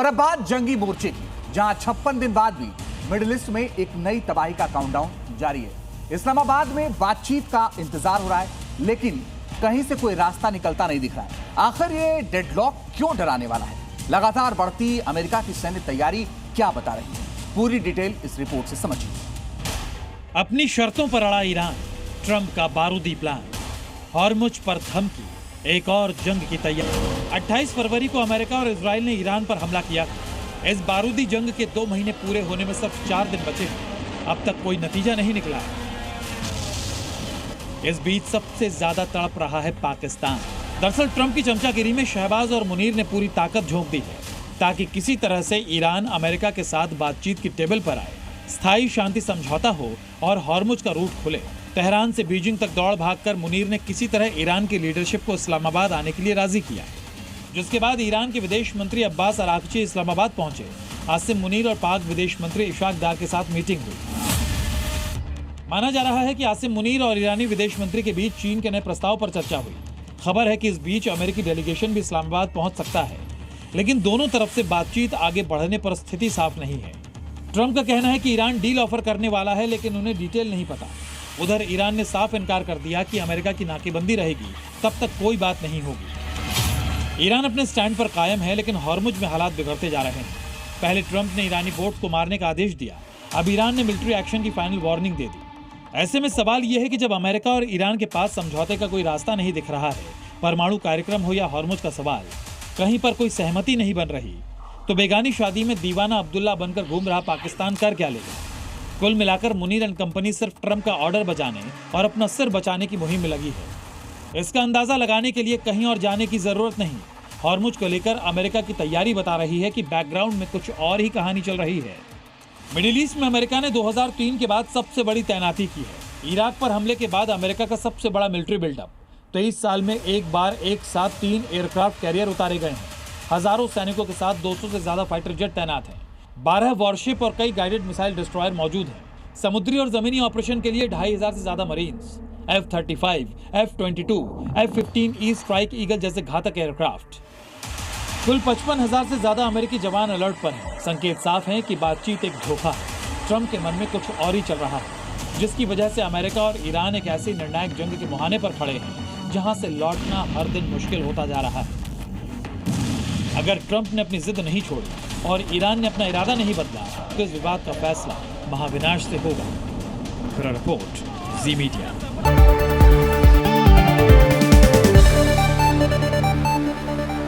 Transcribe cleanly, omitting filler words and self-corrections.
और अब बात जंगी मोर्चे की, जहां 56 दिन बाद भी मिडिल ईस्ट में एक नई तबाही का काउंटडाउन जारी है। इस्लामाबाद में बातचीत का इंतजार हो रहा है, लेकिन कहीं से कोई रास्ता निकलता नहीं दिख रहा है। आखिर ये डेडलॉक क्यों डराने वाला है? लगातार बढ़ती अमेरिका की सैन्य तैयारी क्या बता रही है? पूरी डिटेल इस रिपोर्ट से समझिए। अपनी शर्तों पर अड़ा ईरान, ट्रंप का बारूदी प्लान, हॉर्मुज पर धमकी, एक और जंग की तैयारी। 28 फरवरी को अमेरिका और इजराइल ने ईरान पर हमला किया। इस बारूदी जंग के 2 महीने पूरे होने में सिर्फ 4 दिन बचे हैं। अब तक कोई नतीजा नहीं निकला है। इस बीच सबसे ज्यादा तड़प रहा है पाकिस्तान। दरअसल ट्रंप की चमचागिरी में शहबाज और मुनीर ने पूरी ताकत झोंक दी है ताकि किसी तरह से ईरान अमेरिका के साथ बातचीत की टेबल पर आए, स्थायी शांति समझौता हो और हॉर्मुज का रूट खुले। तेहरान से बीजिंग तक दौड़ भागकर मुनीर ने किसी तरह ईरान की लीडरशिप को इस्लामाबाद आने के लिए राजी किया, जिसके बाद ईरान के विदेश मंत्री अब्बास अरागची इस्लामाबाद पहुंचे। आसिम मुनीर और पाक विदेश मंत्री इशाक डार के साथ मीटिंग हुई। माना जा रहा है कि आसिम मुनीर और ईरानी विदेश मंत्री के बीच चीन के नए प्रस्ताव पर चर्चा हुई। खबर है कि इस बीच अमेरिकी डेलीगेशन भी इस्लामाबाद पहुंच सकता है, लेकिन दोनों तरफ से बातचीत आगे बढ़ने पर स्थिति साफ नहीं है। ट्रंप का कहना है कि ईरान डील ऑफर करने वाला है, लेकिन उन्हें डिटेल नहीं पता। उधर ईरान ने साफ इनकार कर दिया कि अमेरिका की नाकेबंदी रहेगी तब तक कोई बात नहीं होगी। ईरान अपने स्टैंड पर कायम है, लेकिन हॉर्मुज में हालात बिगड़ते जा रहे हैं। पहले ट्रंप ने ईरानी बोट्स को मारने का आदेश दिया, अब ईरान ने मिलिट्री एक्शन की फाइनल वार्निंग दे दी। ऐसे में सवाल यह है कि जब अमेरिका और ईरान के पास समझौते का कोई रास्ता नहीं दिख रहा है, परमाणु कार्यक्रम हो या हॉर्मुज का सवाल, कहीं पर कोई सहमति नहीं बन रही, तो बेगानी शादी में दीवाना अब्दुल्ला बनकर घूम रहा पाकिस्तान कर क्या लेगा? कुल मिलाकर मुनीर एंड कंपनी सिर्फ ट्रंप का ऑर्डर बचाने और अपना सिर बचाने की मुहिम में लगी है। इसका अंदाजा लगाने के लिए कहीं और जाने की जरूरत नहीं। हॉर्मुज को लेकर अमेरिका की तैयारी बता रही है कि बैकग्राउंड में कुछ और ही कहानी चल रही है। मिडिल ईस्ट में अमेरिका ने 2003 के बाद सबसे बड़ी तैनाती की है। इराक पर हमले के बाद अमेरिका का सबसे बड़ा मिलिट्री बिल्डअप। 23 साल में एक बार एक साथ 3 एयरक्राफ्ट कैरियर उतारे गए हैं। हजारों सैनिकों के साथ 200 से ज्यादा फाइटर जेट तैनात हैं। 12 वॉरशिप और कई गाइडेड मिसाइल डिस्ट्रॉयर मौजूद हैं। समुद्री और जमीनी ऑपरेशन के लिए 2500 से ज्यादा marines, F-35, F-22, F-15E strike eagle जैसे घातक एयरक्राफ्ट। कुल 55,000 से ज्यादा अमेरिकी जवान अलर्ट पर हैं। संकेत साफ हैं कि बातचीत एक धोखा है। ट्रंप के मन में कुछ और ही चल रहा है, जिसकी वजह से अमेरिका और ईरान एक ऐसी निर्णायक जंग के मुहाने पर खड़े हैं जहां से लौटना हर दिन मुश्किल होता जा रहा है। अगर ट्रंप ने अपनी जिद नहीं छोड़ी और ईरान ने अपना इरादा नहीं बदला, तो इस विवाद का फैसला महाविनाश से होगा। रिपोर्ट जी मीडिया।